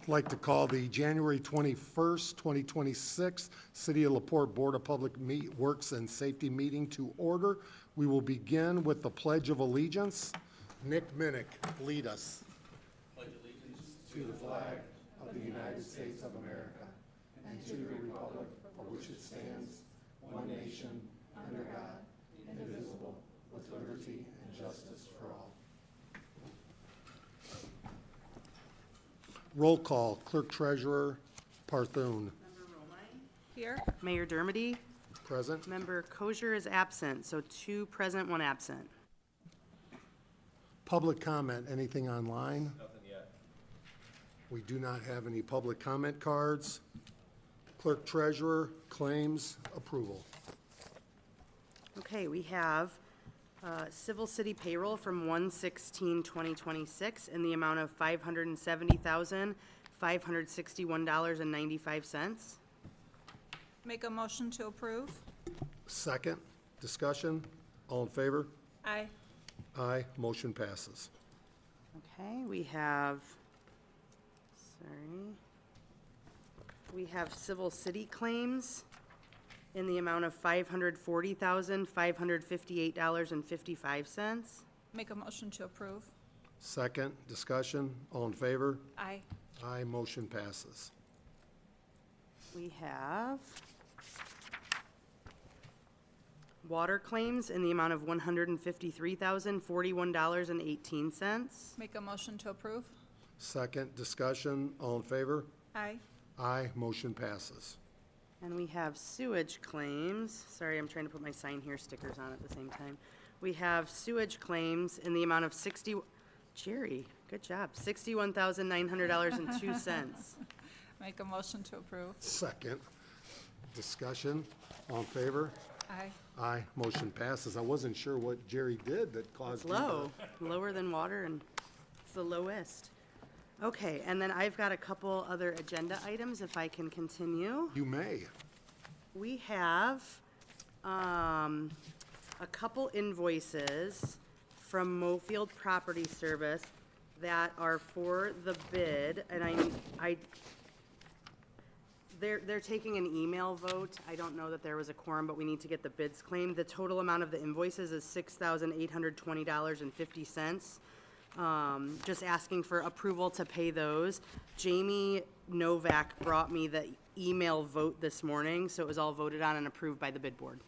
I'd like to call the January 21st, 2026 City of LaPorte Board of Public Works and Safety meeting to order. We will begin with the Pledge of Allegiance. Nick Minnick, lead us. Pledge allegiance To the flag of the United States of America and to the republic for which it stands, one nation, under God, indivisible, with liberty and justice for all. Roll call, Clerk Treasurer Parthune. Member Romine? Here. Mayor Dermody? Present. Member Kosher is absent, so 2 present, 1 absent. Public comment, anything online? Nothing yet. We do not have any public comment cards. Clerk Treasurer, claims, approval. Okay, we have civil city payroll from 1/16/2026 in the amount of $570,561.95. Make a motion to approve. Second, discussion, all in favor? Aye. Aye, motion passes. Okay, we have civil city claims in the amount of $540,558.55. Make a motion to approve. Second, discussion, all in favor? Aye. Aye, motion passes. We have water claims in the amount of $153,041.18. Make a motion to approve. Second, discussion, all in favor? Aye. Aye, motion passes. And we have sewage claims. Sorry, I'm trying to put my sign here stickers on at the same time. We have sewage claims in the amount of Jerry, good job, $61,900.02. Make a motion to approve. Second, discussion, all in favor? Aye. Aye, motion passes. I wasn't sure what Jerry did that caused It's you to- low, lower than water, and it's the lowest. Okay, and then I've got a couple other agenda items, if I can continue. You may. We have a couple invoices from Mofield Property Service that are for the bid, and they're taking an email vote. I don't know that there was a quorum, but we need to get the bids claimed. The total amount of the invoices is $6,820.50. Just asking for approval to pay those. Jamie Novak brought me the email vote this morning, so it was all voted on and approved by the bid board.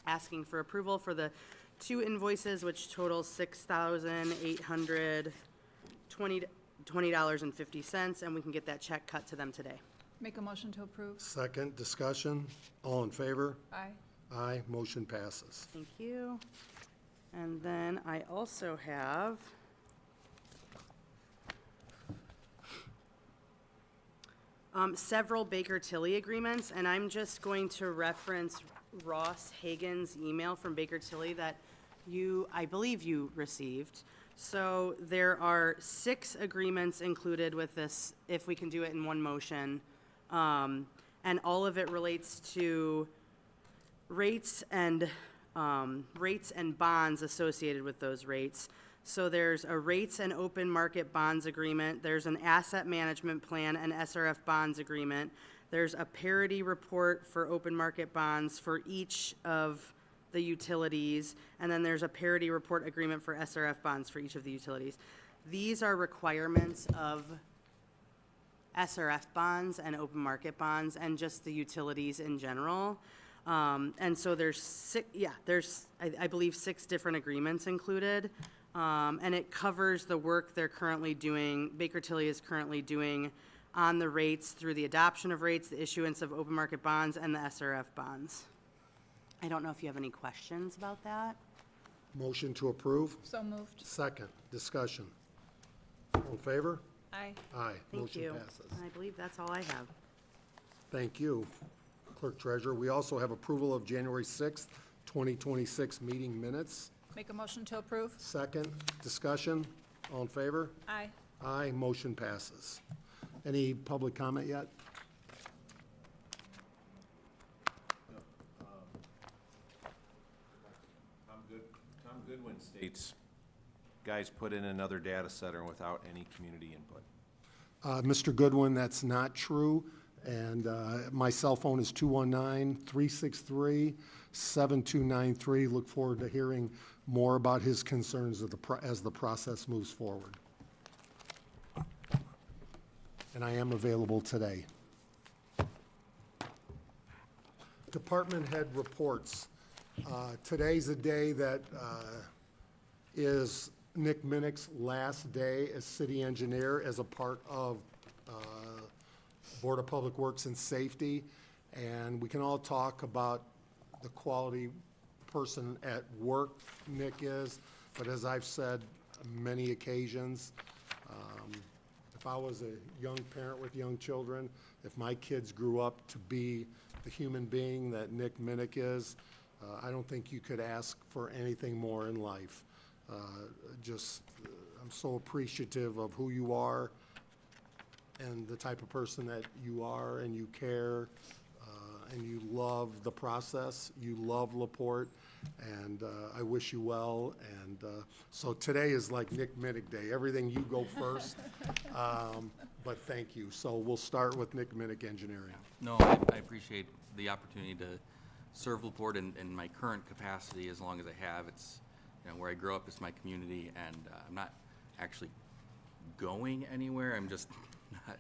Asking for approval for the 2 invoices, which total $6,820.50, and we can get that check cut to them today. Make a motion to approve. Second, discussion, all in favor? Aye. Aye, motion passes. Thank you. And then I also have several Baker Tilly agreements, and I'm just going to reference Ross Hagan's email from Baker Tilly that I believe you received. So there are 6 agreements included with this, if we can do it in one motion. And all of it relates to rates and bonds associated with those rates. So there's a rates and open market bonds agreement, there's an asset management plan and SRF bonds agreement, there's a parity report for open market bonds for each of the utilities, and then there's a parity report agreement for SRF bonds for each of the utilities. These are requirements of SRF bonds and open market bonds and just the utilities in general. And so there's I believe 6 different agreements included. And it covers the work they're currently doing, Baker Tilly is currently doing on the rates through the adoption of rates, the issuance of open market bonds, and the SRF bonds. I don't know if you have any questions about that. Motion to approve? So moved. Second, discussion. All in favor? Aye. Aye, Thank motion you. passes. And I believe that's all I have. Thank you, Clerk Treasurer. We also have approval of January 6th, 2026 meeting minutes. Make a motion to approve. Second, discussion, all in favor? Aye. Aye, motion passes. Any public comment yet? Tom Goodwin states, guys put in another data center without any community input. Mr. Goodwin, that's not true, and my cell phone is 219-363-7293. Look forward to hearing more about his concerns as the process moves forward. And I am available today. Department head reports. Today's a day that is Nick Minnick's last day as city engineer as a part of Board of Public Works and Safety. And we can all talk about the quality person at work Nick is, but as I've said on many occasions, if I was a young parent with young children, if my kids grew up to be the human being that Nick Minnick is, I don't think you could ask for anything more in life. I'm so appreciative of who you are and the type of person that you are, and you care, and you love the process. You love LaPorte, and I wish you well. And so today is like Nick Minnick Day. Everything you go first, but thank you. So we'll start with Nick Minnick Engineering. No, I appreciate the opportunity to serve LaPorte in my current capacity as long as I have. It's, where I grew up, it's my community, and I'm not actually going anywhere. I'm just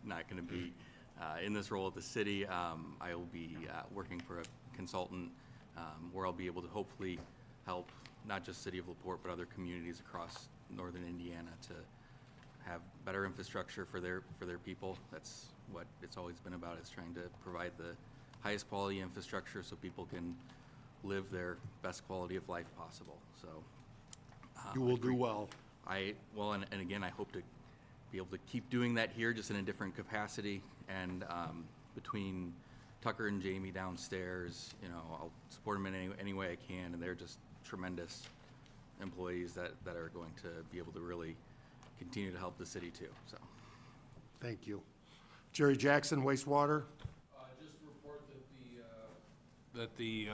not going to be in this role at the city. I will be working for a consultant where I'll be able to hopefully help not just City of LaPorte, but other communities across northern Indiana to have better infrastructure for their people. That's what it's always been about, is trying to provide the highest quality infrastructure so people can live their best quality of life possible. So You will do well. and again, I hope to be able to keep doing that here, just in a different capacity. And between Tucker and Jamie downstairs, I'll support them in any way I can, and they're just tremendous employees that are going to be able to really continue to help the city too. So, Thank you. Jerry Jackson, wastewater. Just to report that the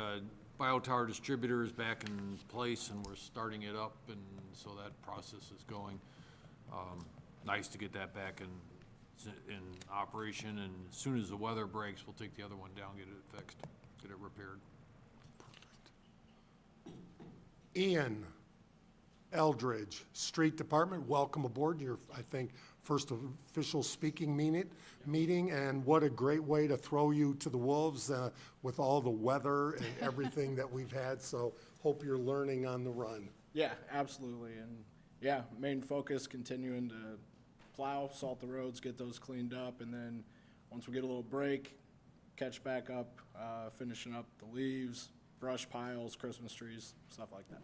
biotower distributor is back in place, and we're starting it up, and so that process is going. Nice to get that back in operation, and as soon as the weather breaks, we'll take the other one down, get it fixed, get it repaired. Ian Eldridge, Street Department, welcome aboard. Your, I think, first official speaking meeting, and what a great way to throw you to the wolves with all the weather and everything that we've had. So hope you're learning on the run. Yeah, absolutely. And yeah, main focus continuing to plow, salt the roads, get those cleaned up, and then once we get a little break, catch back up, finishing up the leaves, brush piles, Christmas trees, stuff like that.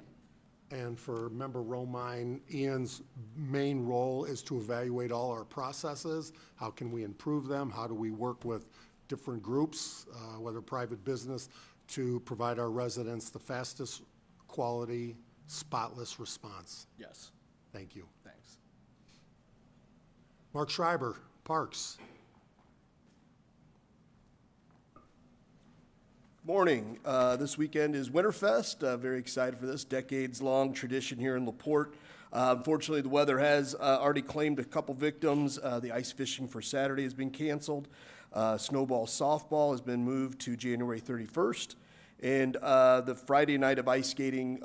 And for Member Romine, Ian's main role is to evaluate all our processes. How can we improve them? How do we work with different groups, whether private business, to provide our residents the fastest quality, spotless response? Yes, Thank you. thanks. Mark Schreiber, Parks. Morning. This weekend is Winterfest. Very excited for this decades-long tradition here in LaPorte. Unfortunately, the weather has already claimed a couple victims. The ice fishing for Saturday has been canceled. Snowball softball has been moved to January 31st. And the Friday night of ice skating,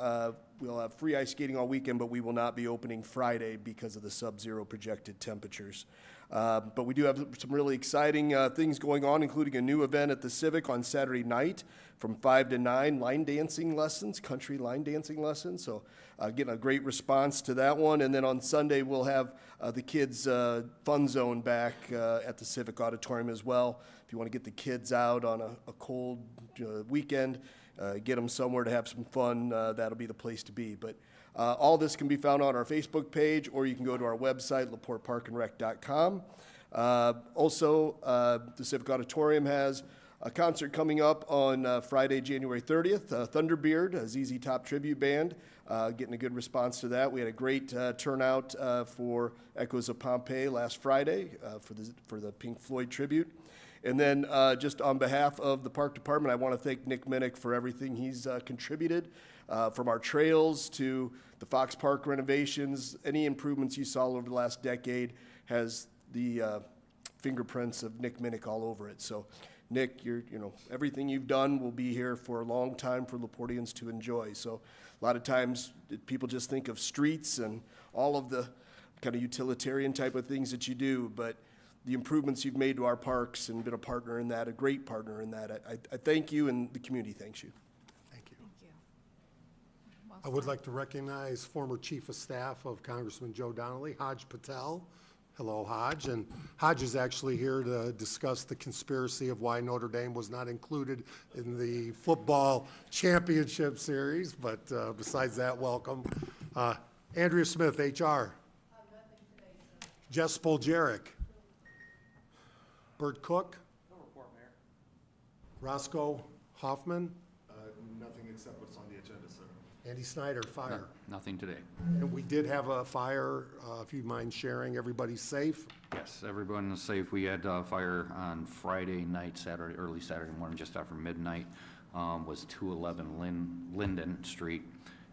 we'll have free ice skating all weekend, but we will not be opening Friday because of the sub-zero projected temperatures. But we do have some really exciting things going on, including a new event at the Civic on Saturday night from 5 to 9, line dancing lessons, country line dancing lessons. So getting a great response to that one. And then on Sunday, we'll have the kids' fun zone back at the Civic Auditorium as well. If you want to get the kids out on a cold weekend, get them somewhere to have some fun, that'll be the place to be. But all this can be found on our Facebook page, or you can go to our website, laporteparkandrec.com. Also, the Civic Auditorium has a concert coming up on Friday, January 30th. Thunderbeard, a ZZ Top tribute band, getting a good response to that. We had a great turnout for Echoes of Pompeii last Friday for the Pink Floyd tribute. And then just on behalf of the Park Department, I want to thank Nick Minnick for everything he's contributed, from our trails to the Fox Park renovations. Any improvements you saw over the last decade has the fingerprints of Nick Minnick all over it. So, Nick, everything you've done will be here for a long time for Laportians to enjoy. So, a lot of times people just think of streets and all of the kind of utilitarian type of things that you do, but the improvements you've made to our parks and been a partner in that, a great partner in that, I thank you, and the community thanks you. Thank you. Thank you. Well I would said. like to recognize former Chief of Staff of Congressman Joe Donnelly, Hodge Patel. Hello, Hodge. And Hodge is actually here to discuss the conspiracy of why Notre Dame was not included in the football championship series. But besides that, welcome. Andrea Smith, HR. Jess Spoljaric. Bert Cook. No report, Mayor. Roscoe Hoffman. Nothing except what's on the agenda, sir. Andy Snyder, Fire. Nothing today. And we did have a fire, if you mind sharing, everybody's safe? Yes, everyone is safe. We had fire on Friday night, early Saturday morning, just after midnight, was 211 Linden Street.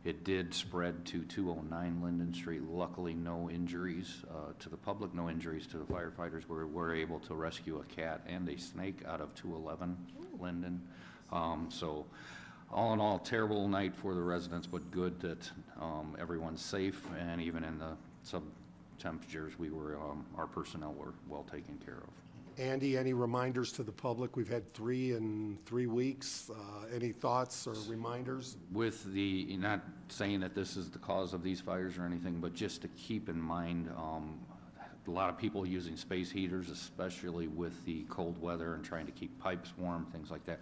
It did spread to 209 Linden Street. Luckily, no injuries to the public, no injuries to the firefighters. We were able to rescue a cat and a snake out of 211 Linden. So all in all, terrible night for the residents, but good that everyone's safe, and even in the sub-temperatures, our personnel were well taken care of. Andy, any reminders to the public? We've had 3 in 3 weeks. Any thoughts or reminders? With not saying that this is the cause of these fires or anything, but just to keep in mind, a lot of people using space heaters, especially with the cold weather and trying to keep pipes warm, things like that.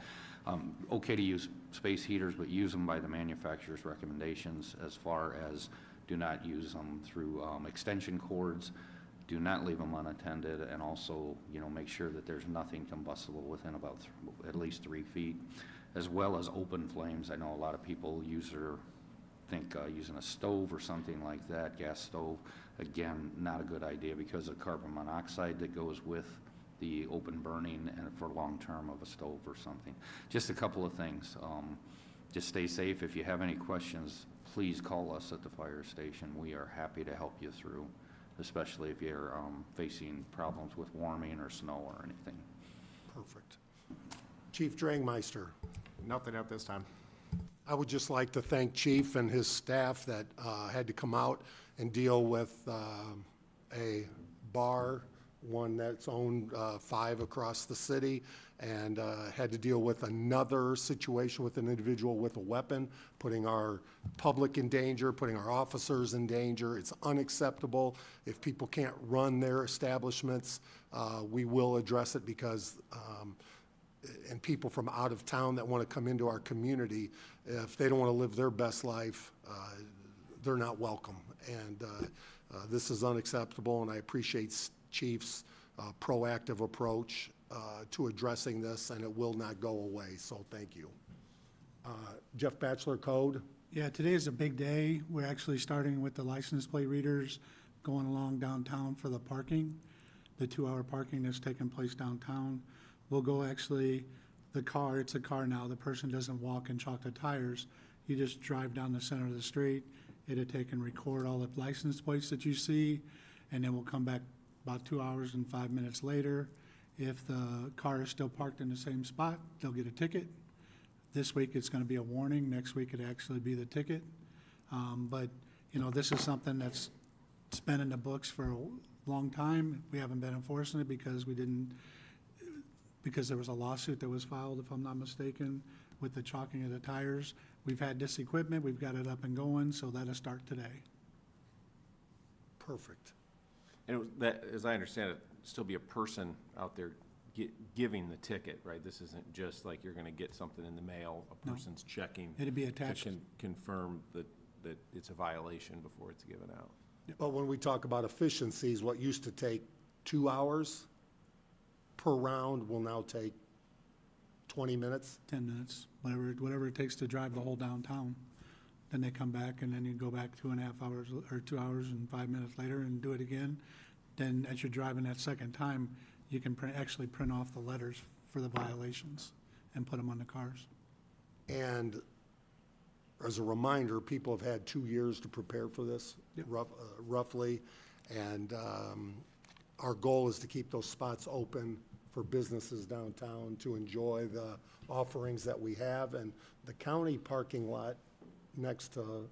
Okay to use space heaters, but use them by the manufacturer's recommendations, as far as do not use them through extension cords, do not leave them unattended, and also, make sure that there's nothing combustible within about at least 3 feet, as well as open flames. I know a lot of people think using a stove or something like that, gas stove, again, not a good idea because of carbon monoxide that goes with the open burning and for long term of a stove or something. Just a couple of things. Just stay safe. If you have any questions, please call us at the fire station. We are happy to help you through, especially if you're facing problems with warming or snow or anything. Perfect. Chief Drangmeister. Nothing at this time. I would just like to thank Chief and his staff that had to come out and deal with a bar, one that's owned 5 across the city, and had to deal with another situation with an individual with a weapon, putting our public in danger, putting our officers in danger. It's unacceptable. If people can't run their establishments, we will address it because and people from out of town that want to come into our community, if they don't want to live their best life, they're not welcome. And this is unacceptable, and I appreciate Chief's proactive approach to addressing this, and it will not go away, so thank you. Jeff Batchelor, Code. Yeah, today is a big day. We're actually starting with the license plate readers going along downtown for the parking, the 2-hour parking that's taking place downtown. We'll go actually, it's a car now, the person doesn't walk and chalk the tires. You just drive down the center of the street. It'll take and record all the license plates that you see, and then we'll come back about 2 hours and 5 minutes later. If the car is still parked in the same spot, they'll get a ticket. This week, it's gonna be a warning. Next week, it'll actually be the ticket. But, this is something that's been in the books for a long time. We haven't been enforcing it because there was a lawsuit that was filed, if I'm not mistaken, with the chalking of the tires. We've had this equipment, we've got it up and going, so that'll start today. Perfect. And that, as I understand it, still be a person out there giving the ticket, right? This isn't just like you're gonna get something in the mail, a No. person's checking. It'd be to attached. confirm that it's a violation before it's given out. But when we talk about efficiencies, what used to take 2 hours per round will now take 20 minutes? 10 minutes, whatever it takes to drive the whole downtown. Then they come back, and then you go back 2.5 hours, or 2 hours and 5 minutes later and do it again. Then as you're driving that second time, you can actually print off the letters for the violations and put them on the cars. And as a reminder, people have had 2 years to prepare for this, Yep. roughly. And our goal is to keep those spots open for businesses downtown to enjoy the offerings that we have. And the county parking lot next to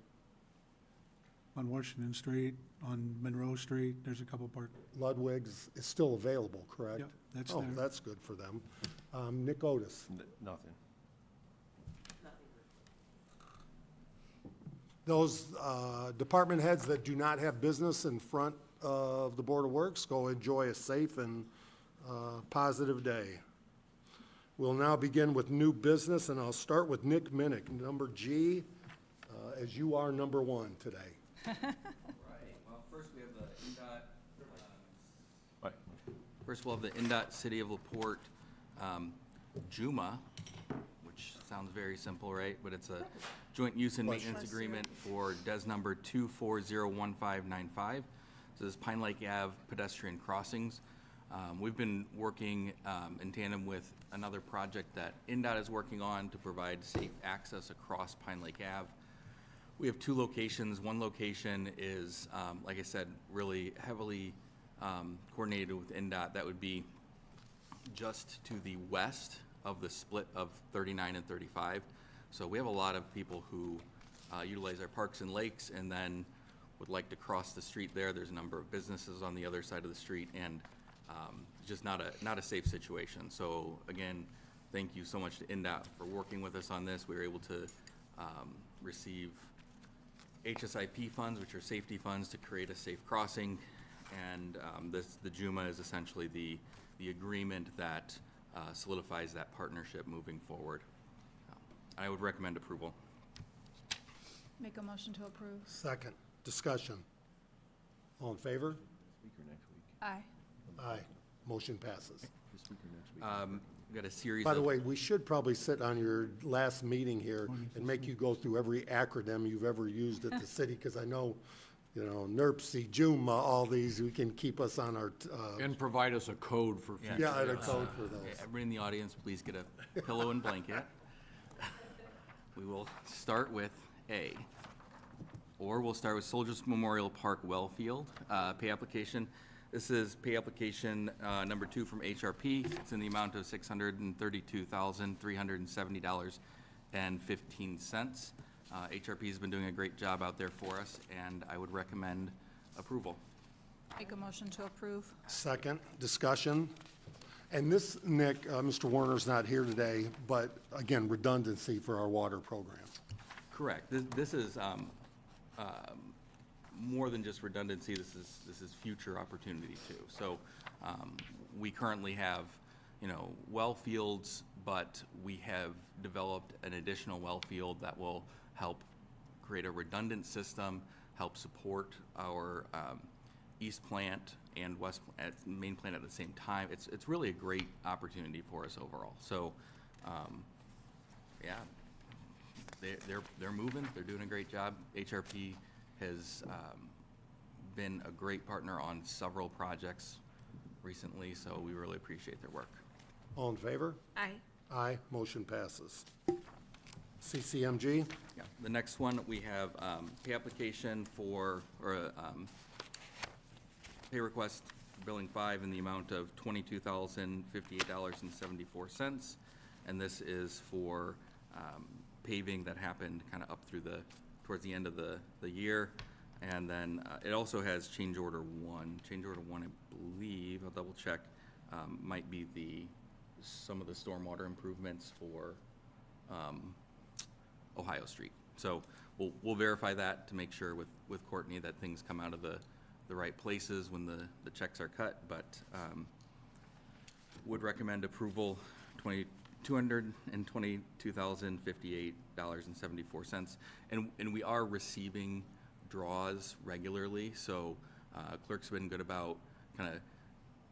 On Washington Street, on Monroe Street, there's a couple park. Ludwig's is still available, correct? Yep, that's Oh, there. that's good for them. Nick Otis. Nothing. Those department heads that do not have business in front of the Board of Works, go enjoy a safe and positive day. We'll now begin with new business, and I'll start with Nick Minnick, number G, as you are number 1 today. Right, well, first we have the NDOT, Right. first we'll have the NDOT City of LaPorte, JUMA, which sounds very simple, right? But it's a joint use and maintenance agreement for DES number 2401595. So this is Pine Lake Ave pedestrian crossings. We've been working in tandem with another project that NDOT is working on to provide safe access across Pine Lake Ave. We have 2 locations. One location is, like I said, really heavily coordinated with NDOT. That would be just to the west of the split of 39 and 35. So we have a lot of people who utilize our parks and lakes and then would like to cross the street there. There's a number of businesses on the other side of the street, and just not a safe situation. So again, thank you so much to NDOT for working with us on this. We were able to receive HSIP funds, which are safety funds, to create a safe crossing. And the JUMA is essentially the agreement that solidifies that partnership moving forward. I would recommend approval. Make a motion to approve. Second, discussion. All in favor? Aye. Aye. Motion passes. We've got a series By the of, way, we should probably sit on your last meeting here and make you go through every acronym you've ever used at the city, because I know, NERC, JUMA, all these, we can keep us on our, And provide us a code for future. yeah, and a code for those. okay, everybody in the audience, please get a pillow and blanket. We will start with A. Or we'll start with Soldiers Memorial Park Wellfield, pay application. This is pay application number 2 from HRP. It's in the amount of $632,370.15. HRP has been doing a great job out there for us, and I would recommend approval. Make a motion to approve. Second, discussion. And this, Nick, Mr. Warner's not here today, but again, redundancy for our water program. Correct. This is more than just redundancy. This is future opportunity too. So we currently have, well fields, but we have developed an additional well field that will help create a redundant system, help support our east plant and west main plant at the same time. It's really a great opportunity for us overall. So, yeah, they're moving. They're doing a great job. HRP has been a great partner on several projects recently, so we really appreciate their work. All in favor? Aye. Aye. Motion passes. CCMG? Yeah, the next one, we have pay application for, or pay request for billing 5 in the amount of $22,058.74. And this is for paving that happened kind of up through towards the end of the year. And then it also has change order 1. Change order 1, I believe, I'll double check, might be some of the stormwater improvements for Ohio Street. So we'll verify that to make sure with Courtney that things come out of the right places when the checks are cut, but would recommend approval, $222,058.74. And we are receiving draws regularly, so clerk's been good about kind of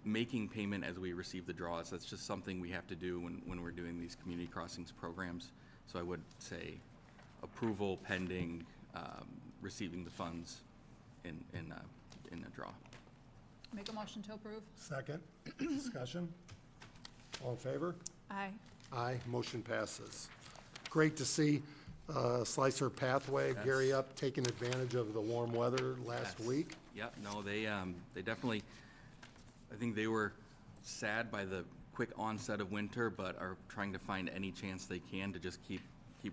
making payment as we receive the draws. That's just something we have to do when we're doing these community crossings programs. So I would say approval pending receiving the funds in a draw. Make a motion to approve. Second, discussion. All in favor? Aye. Aye. Motion passes. Great to see Slicer Pathway, Gary up, taking advantage of the warm weather last Yes. week. Yep, no, they definitely, I think they were sad by the quick onset of winter, but are trying to find any chance they can to just keep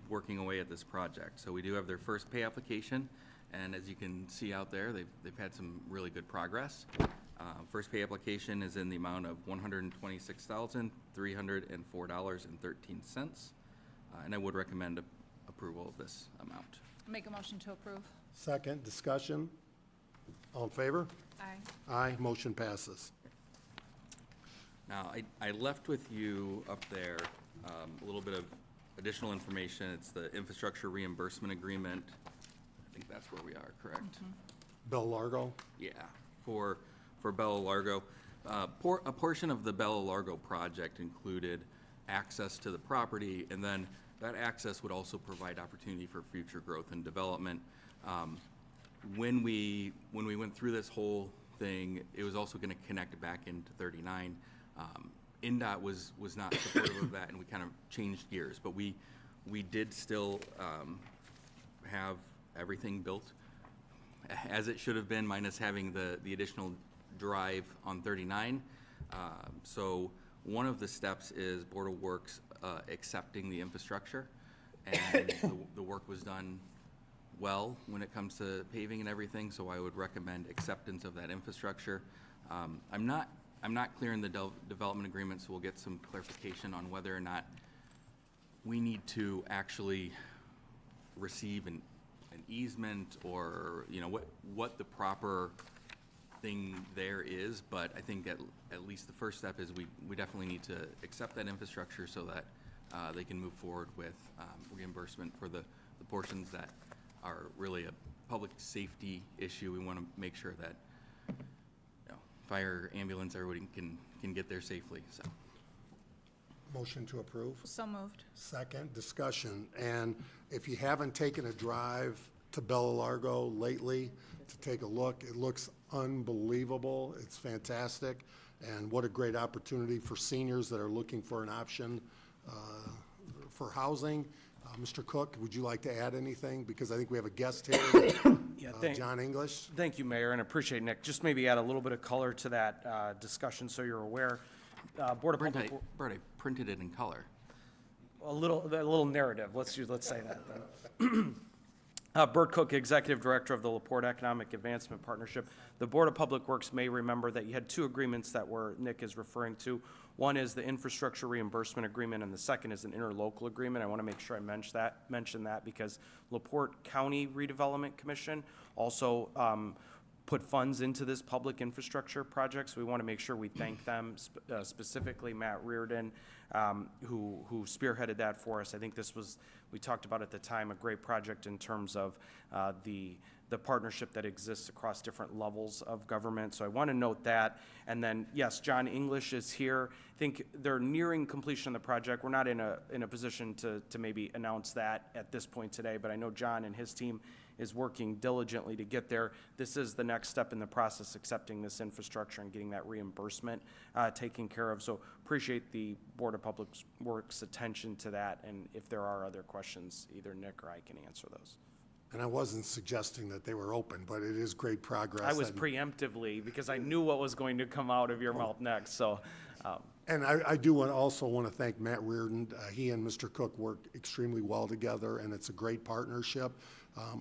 working away at this project. So we do have their first pay application, and as you can see out there, they've had some really good progress. First pay application is in the amount of $126,304.13, and I would recommend approval of this amount. Make a motion to approve. Second, discussion. All in favor? Aye. Aye, motion passes. Now, I left with you up there a little bit of additional information. It's the infrastructure reimbursement agreement. I think that's where we are, correct? Bell Largo? Yeah, for Bella Largo. A portion of the Bella Largo project included access to the property, and then that access would also provide opportunity for future growth and development. When we went through this whole thing, it was also gonna connect back into 39. NDOT was not supportive of that, and we kind of changed gears, but we did still have everything built as it should have been, minus having the additional drive on 39. So one of the steps is Board of Works accepting the infrastructure, and the work was done well when it comes to paving and everything, so I would recommend acceptance of that infrastructure. I'm not clear in the development agreement, so we'll get some clarification on whether or not we need to actually receive an easement, or, you know, what the proper thing there is, but I think at least the first step is we definitely need to accept that infrastructure so that they can move forward with reimbursement for the portions that are really a public safety issue. We want to make sure that, you know, fire, ambulance, everybody can get there safely, so. Motion to approve. So moved. Second, discussion. And if you haven't taken a drive to Bella Largo lately to take a look, it looks unbelievable. It's fantastic. And what a great opportunity for seniors that are looking for an option for housing. Mr. Cook, would you like to add anything? Because I think we have a guest here, John English. Thank you, Mayor, and appreciate Nick. Just maybe add a little bit of color to that discussion so you're aware. Board of Public Bert, I printed it in color. a little narrative. Let's say that then. Bert Cook, Executive Director of the LaPorte Economic Advancement Partnership. The Board of Public Works may remember that you had two agreements that Nick is referring to. One is the infrastructure reimbursement agreement, and the second is an interlocal agreement. I want to make sure I mention that because LaPorte County Redevelopment Commission also put funds into this public infrastructure project, so we want to make sure we thank them, specifically Matt Reardon, who spearheaded that for us. I think this was, we talked about at the time, a great project in terms of the partnership that exists across different levels of government. So I want to note that. And then, yes, John English is here. I think they're nearing completion of the project. We're not in a position to maybe announce that at this point today, but I know John and his team is working diligently to get there. This is the next step in the process, accepting this infrastructure and getting that reimbursement taken care of. So appreciate the Board of Public Works' attention to that, and if there are other questions, either Nick or I can answer those. And I wasn't suggesting that they were open, but it is great progress. I was preemptively, because I knew what was going to come out of your mouth next, so. And I do also want to thank Matt Reardon. He and Mr. Cook worked extremely well together, and it's a great partnership.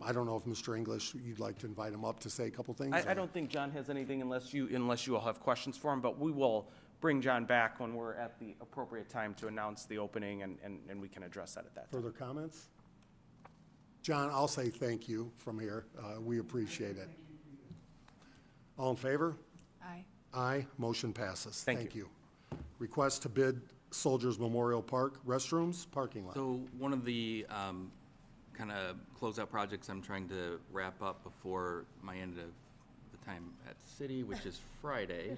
I don't know if Mr. English, you'd like to invite him up to say a couple things? I don't think John has anything unless you all have questions for him, but we will bring John back when we're at the appropriate time to announce the opening, and we can address that at that time. Further comments? John, I'll say thank you from here. We appreciate it. All in favor? Aye. Aye. Motion passes. Thank you. Request to bid Soldiers Memorial Park restrooms, parking lot. So one of the kind of closeout projects I'm trying to wrap up before my end of the time at city, which is Friday,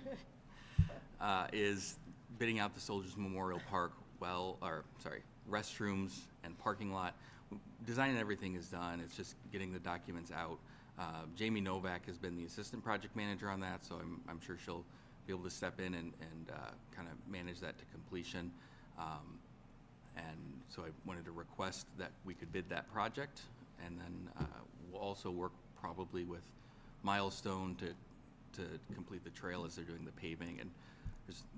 is bidding out the Soldiers Memorial Park restrooms and parking lot. Design and everything is done. It's just getting the documents out. Jamie Novak has been the assistant project manager on that, so I'm sure she'll be able to step in and kind of manage that to completion. And so I wanted to request that we could bid that project, and then we'll also work probably with Milestone to to complete the trail as they're doing the paving. And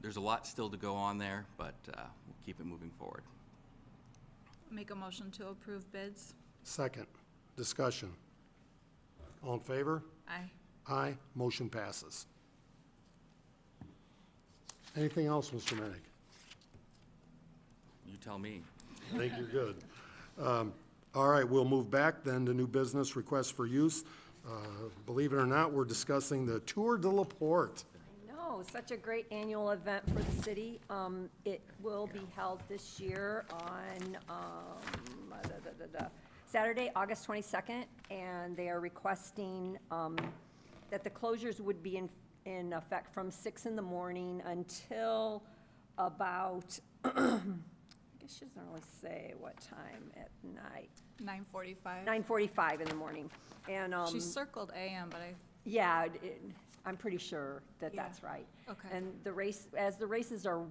there's a lot still to go on there, but we'll keep it moving forward. Make a motion to approve bids. Second, discussion. All in favor? Aye. Aye, motion passes. Anything else, Mr. Minnick? You tell me. I think you're good. All right, we'll move back then to new business requests for use. Believe it or not, we're discussing the Tour de la Porte. No, such a great annual event for the city. It will be held this year on Saturday, August 22nd, and they are requesting that the closures would be in effect from 6 in the morning until about, I guess she doesn't really say what time at night, 9:45. 9:45 in the morning. And She circled AM, but yeah, I'm pretty sure that that's right. Okay. And the race, as the races are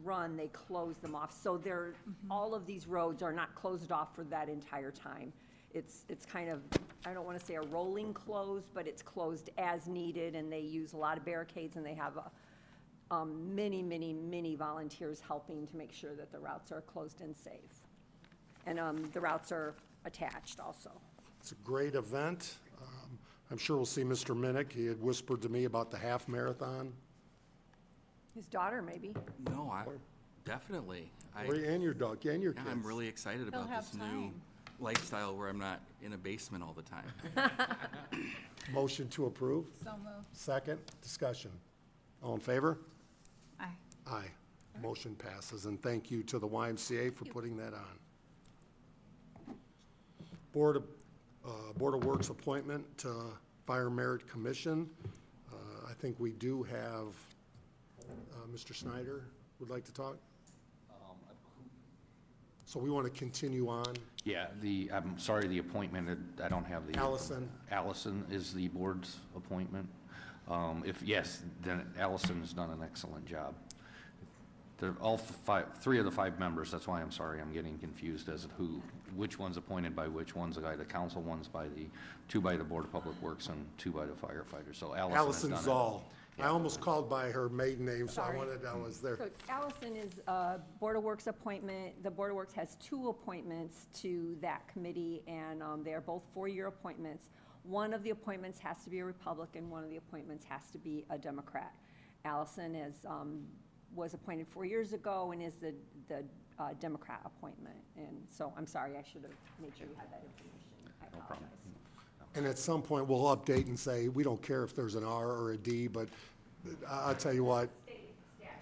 run, they close them off. So they're, all of these roads are not closed off for that entire time. It's kind of, I don't want to say a rolling close, but it's closed as needed, and they use a lot of barricades, and they have many volunteers helping to make sure that the routes are closed and safe. And the routes are attached also. It's a great event. I'm sure we'll see Mr. Minnick. He had whispered to me about the half marathon. His daughter, maybe. No, definitely. And your dog, and your Yeah, kids. I'm really excited about have this new time. lifestyle where I'm not in a basement all the time. Motion to approve. so moved. Second, discussion. All in favor? Aye. Aye. Motion passes, and thank you to the YMCA for putting that on. Board of Works appointment to Fire Merit Commission. I think we do have, Mr. Snyder would like to talk? So we want to continue on. Yeah, I'm sorry, the appointment, I don't have the. Allison. Allison is the board's appointment. If yes, then Allison's done an excellent job. They're all three of the five members, that's why I'm sorry, I'm getting confused as to which one's appointed by which. One's by the council, two by the Board of Public Works, and two by the firefighters. So Allison has Allison done it. Zoll. I almost called by her maiden name, so I Sorry. wanted, I was there. So Allison is a Board of Works appointment. The Board of Works has two appointments to that committee, and they are both four-year appointments. One of the appointments has to be a Republican, one of the appointments has to be a Democrat. Allison was appointed 4 years ago and is the Democrat appointment. And so, I'm sorry, I should have made sure you had that information. I apologize. And at some point, we'll update and say, we don't care if there's an R or a D, but I'll tell you what.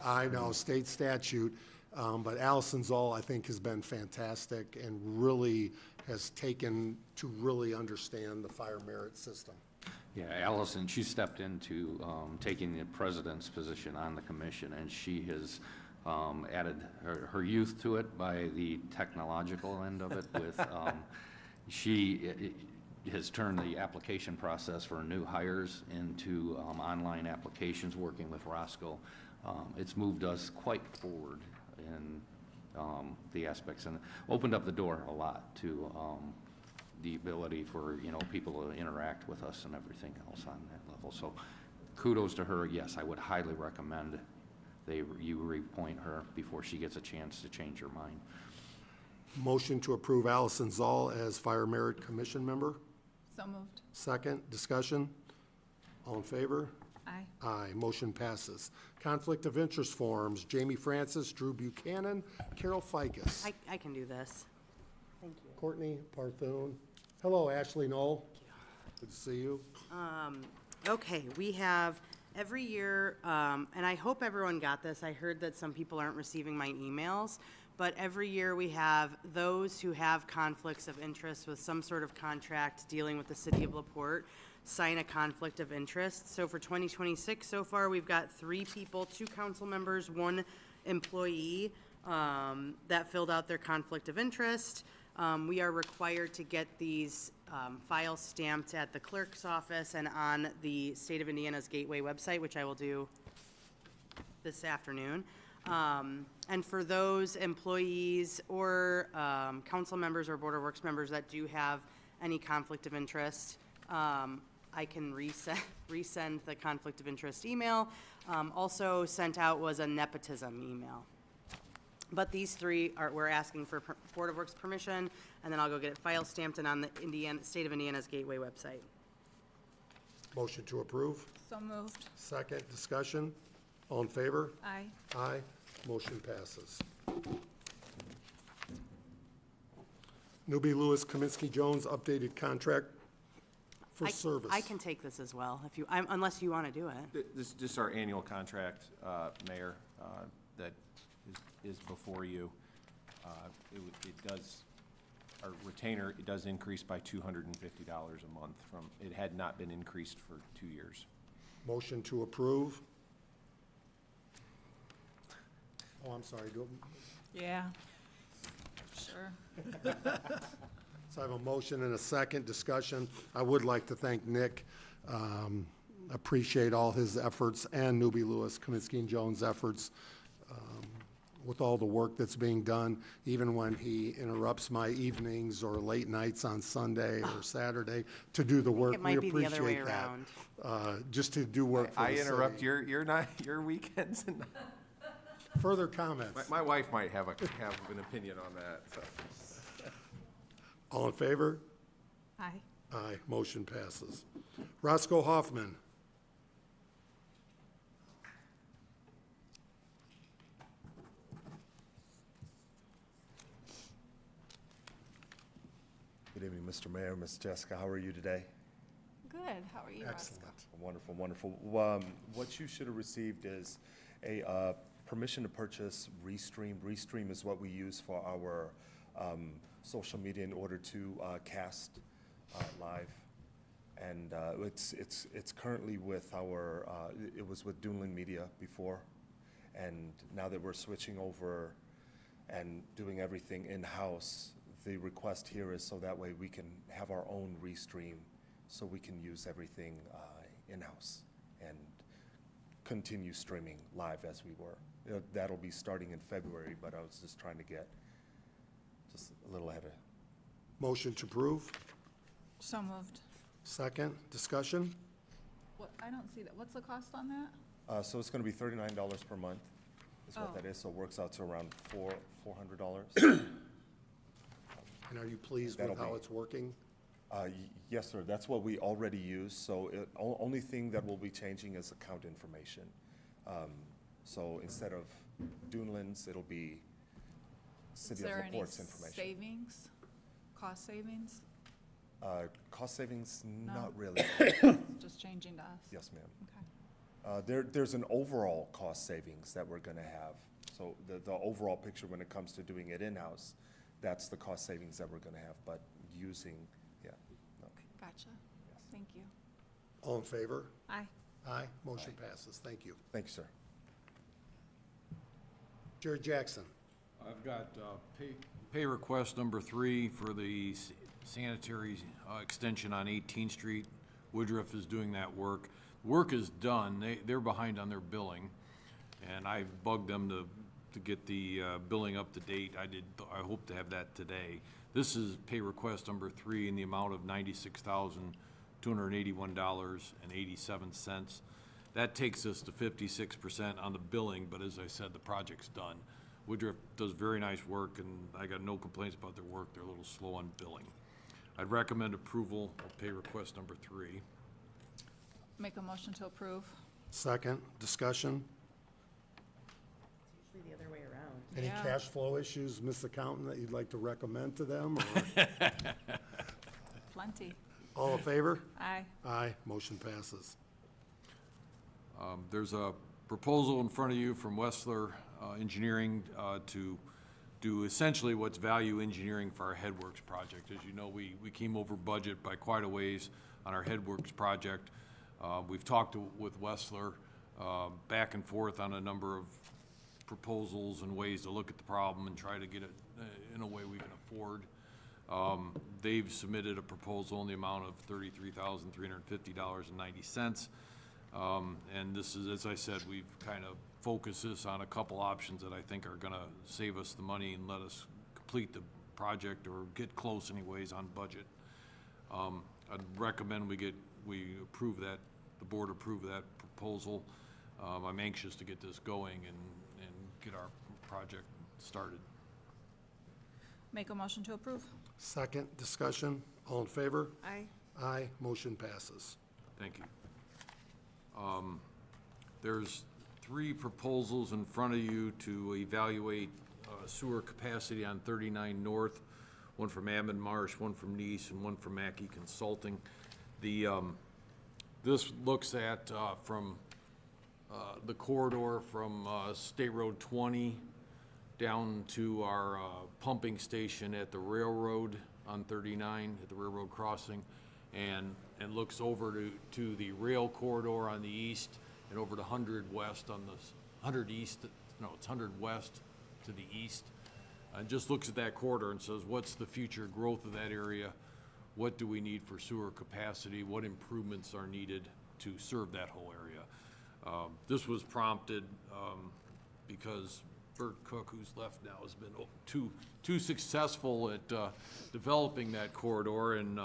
I know, state statute, but Allison Zoll, I think, has been fantastic and really has taken to really understand the fire merit system. Yeah, Allison, she stepped into taking the president's position on the commission, and she has added her youth to it by the technological end of it with, she has turned the application process for new hires into online applications, working with Roscoe. It's moved us quite forward in the aspects, and opened up the door a lot to the ability for, people to interact with us and everything else on that level. So kudos to her. Yes, I would highly recommend you reappoint her before she gets a chance to change her mind. Motion to approve Allison Zoll as Fire Merit Commission member. So moved. Second, discussion. All in favor? Aye. Aye, motion passes. Conflict of interest forms, Jamie Francis, Drew Buchanan, Carol Ficus. I can do this. Thank you. Courtney Parthune. Hello, Ashley Knoll. Good to see you. Okay, we have every year, and I hope everyone got this. I heard that some people aren't receiving my emails, but every year we have those who have conflicts of interest with some sort of contract dealing with the city of LaPorte sign a conflict of interest. So for 2026, so far, we've got 3 people, 2 council members, 1 employee that filled out their conflict of interest. We are required to get these files stamped at the clerk's office and on the State of Indiana's Gateway website, which I will do this afternoon. And for those employees or council members or Board of Works members that do have any conflict of interest, I can resend the conflict of interest email. Also sent out was a nepotism email. But these three we're asking for Board of Works permission, and then I'll go get it file stamped and on the State of Indiana's Gateway website. Motion to approve. So moved. Second, discussion. All in favor? Aye. Aye. Motion passes. Newbie Lewis Kaminsky Jones, updated contract for service. I can take this as well, if you, unless you want to do it. This is just our annual contract, Mayor, that is before you. It does, our retainer, it does increase by $250 a month from, it had not been increased for 2 years. Motion to approve. Oh, I'm sorry. Yeah. Sure. So I have a motion and a second discussion. I would like to thank Nick. Appreciate all his efforts and Newbie Lewis, Kaminsky and Jones' efforts with all the work that's being done, even when he interrupts my evenings or late nights on Sunday or Saturday to do the work. It might We be the other way appreciate that. around. Just to do work for I the interrupt city. your weekends and Further comments? my wife might have an opinion on that, so. All in favor? Aye. Aye, motion passes. Roscoe Hoffman. Good evening, Mr. Mayor, Ms. Jessica. How are you today? Good. How are you, Roscoe? Excellent. Wonderful, wonderful. What you should have received is a permission to purchase Restream. Restream is what we use for our social media in order to cast live. And it's currently with our, it was with Duneland Media before. And now that we're switching over and doing everything in-house, the request here is so that way we can have our own Restream, so we can use everything in-house and continue streaming live as we were. That'll be starting in February, but I was just trying to get just a little ahead of. Motion to approve. So moved. Second, discussion. What, I don't see that. What's the cost on that? So it's gonna be $39 per month, is what Oh. that is, so it works out to around $400. And are you pleased That'll with how be- it's working? Yes, sir, that's what we already use, so only thing that we'll be changing is account information. So instead of Duneland's, it'll be Is City of there any LaPorte's information. savings? Cost savings? Cost savings, No. not really. Just changing to us? Yes, ma'am. Okay. There's an overall cost savings that we're gonna have. So the overall picture when it comes to doing it in-house, that's the cost savings that we're gonna have, but using, yeah, no. Gotcha. Thank you. All in favor? Aye. Aye, motion passes. Thank you. Thank you, sir. Jared Jackson. I've got pay request number 3 for the sanitary extension on 18th Street. Woodruff is doing that work. Work is done. They're behind on their billing, and I bugged them to get the billing up to date. I hope to have that today. This is pay request number 3 in the amount of $96,281.87. That takes us to 56% on the billing, but as I said, the project's done. Woodruff does very nice work, and I got no complaints about their work. They're a little slow on billing. I'd recommend approval of pay request number 3. Make a motion to approve. Second, discussion. It's usually the other way around. Any Yeah. cash flow issues, Ms. Accountant, that you'd like to recommend to them? Or Plenty. all in favor? Aye. Aye, motion passes. There's a proposal in front of you from Wessler Engineering to do essentially what's value engineering for our Headworks project. As you know, we came over budget by quite a ways on our Headworks project. We've talked with Wessler back and forth on a number of proposals and ways to look at the problem and try to get it in a way we can afford. They've submitted a proposal in the amount of $33,350.90. And this is, as I said, we've kind of focused this on a couple options that I think are gonna save us the money and let us complete the project or get close anyways on budget. I'd recommend we get we approve that, the board approve that proposal. I'm anxious to get this going and get our project started. Make a motion to approve. Second, discussion, all in favor? Aye. Aye, motion passes. Thank you. There's 3 proposals in front of you to evaluate sewer capacity on 39 North, one from Ammon Marsh, one from Nice, and one from Mackey Consulting. This looks at from the corridor from State Road 20 down to our pumping station at the railroad on 39, at the railroad crossing, and looks over to the rail corridor on the east and over to 100 West on the 100 East, no, it's 100 West to the east. And just looks at that corridor and says, what's the future growth of that area? What do we need for sewer capacity? What improvements are needed to serve that whole area? This was prompted because Bert Cook, who's left now, has been too successful at developing that corridor, and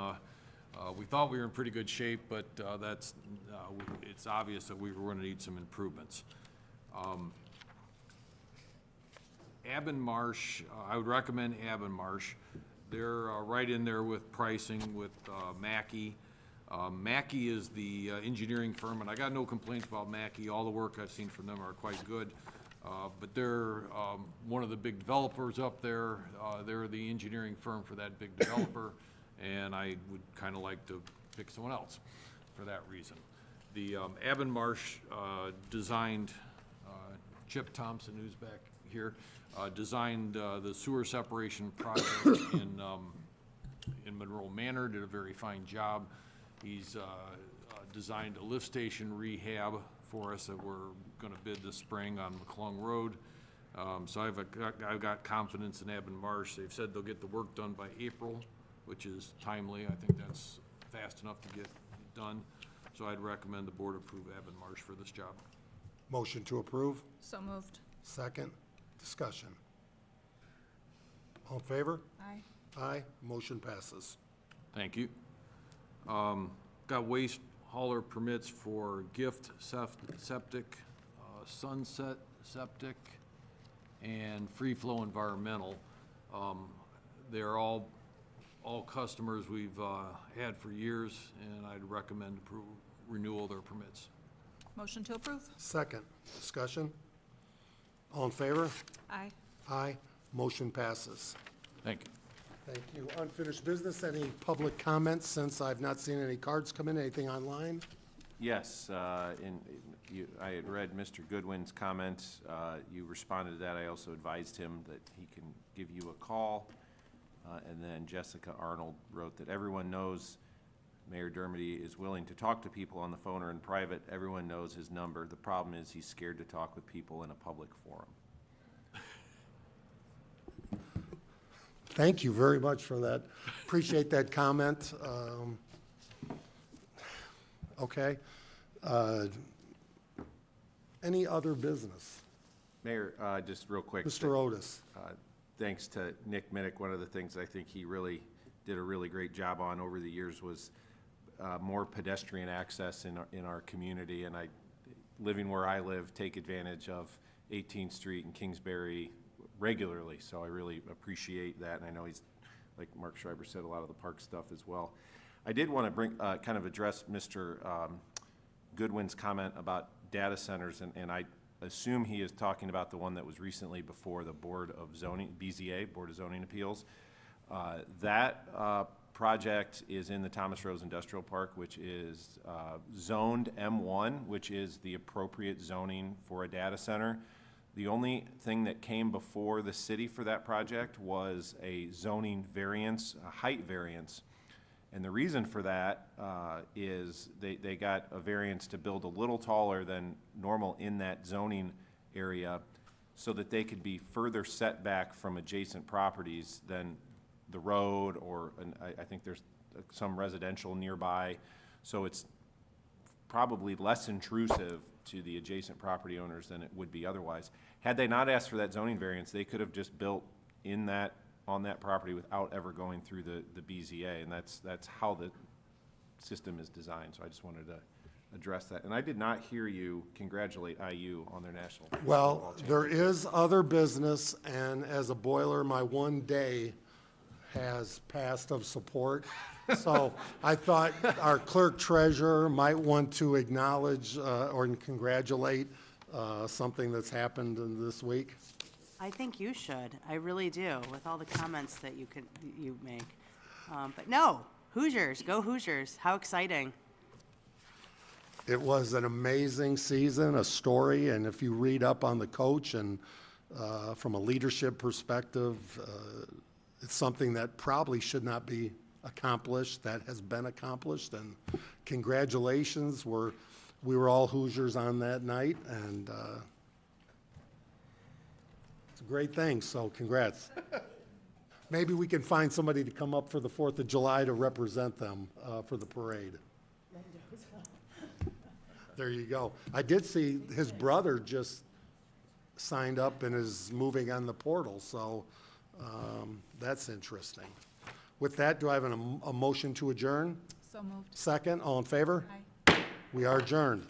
we thought we were in pretty good shape, but it's obvious that we were going to need some improvements. Ammon Marsh, I would recommend Ammon Marsh. They're right in there with pricing with Mackey. Mackey is the engineering firm, and I got no complaints about Mackey. All the work I've seen from them are quite good. But they're one of the big developers up there. They're the engineering firm for that big developer, and I would kind of like to pick someone else for that reason. The Ammon Marsh designed, Chip Thompson, who's back here, designed the sewer separation project in Monroe Manor, did a very fine job. He's designed a lift station rehab for us that we're gonna bid this spring on McClung Road. So I've got confidence in Ammon Marsh. They've said they'll get the work done by April, which is timely. I think that's fast enough to get done. So I'd recommend the board approve Ammon Marsh for this job. Motion to approve, So moved. second, discussion. All in favor? Aye. Aye, motion passes. Thank you. Got waste hauler permits for Gift Septic, Sunset Septic, and Free Flow Environmental. They're all customers we've had for years, and I'd recommend renewal of their permits. Motion to approve. Second, discussion. All in favor? Aye. Aye, motion passes. Thank you. Thank you. Unfinished business, any public comments, since I've not seen any cards come in, anything online? Yes, I had read Mr. Goodwin's comments. You responded to that. I also advised him that he can give you a call. And then Jessica Arnold wrote that everyone knows Mayor Dermody is willing to talk to people on the phone or in private. Everyone knows his number. The problem is he's scared to talk with people in a public forum. Thank you very much for that. Appreciate that comment. Okay. Any other business? Mayor, just real quick. Mr. Otis. Thanks to Nick Minnick, one of the things I think he really did a really great job on over the years was more pedestrian access in our community. And living where I live, take advantage of 18th Street and Kingsbury regularly. So I really appreciate that. And I know he's, like Mark Schreiber said, a lot of the park stuff as well. I did want to bring, kind of address Mr. Goodwin's comment about data centers, and I assume he is talking about the one that was recently before the Board of Zoning, BZA, Board of Zoning Appeals. That project is in the Thomas Rose Industrial Park, which is zoned M1, which is the appropriate zoning for a data center. The only thing that came before the city for that project was a zoning variance, a height variance. And the reason for that is they got a variance to build a little taller than normal in that zoning area so that they could be further set back from adjacent properties than the road, or I think there's some residential nearby. So it's probably less intrusive to the adjacent property owners than it would be otherwise. Had they not asked for that zoning variance, they could have just built on that property without ever going through the BZA, and that's how the system is designed. So I just wanted to address that. And I did not hear you congratulate IU on their national. Well, there is other business, and as a boiler, my one day has passed of support. So I thought our clerk treasurer might want to acknowledge or congratulate something that's happened in this week. I think you should. I really do, with all the comments that you make. But no, Hoosiers, go Hoosiers. How exciting. It was an amazing season, a story, and if you read up on the coach and from a leadership perspective, it's something that probably should not be accomplished, that has been accomplished, and congratulations. We were all Hoosiers on that night, and it's a great thing, so congrats. Maybe we can find somebody to come up for the 4th of July to represent them for the parade. There you go. I did see his brother just signed up and is moving on the portal, so that's interesting. With that, do I have a motion to adjourn? So moved. Second, all in favor? Aye. We are adjourned.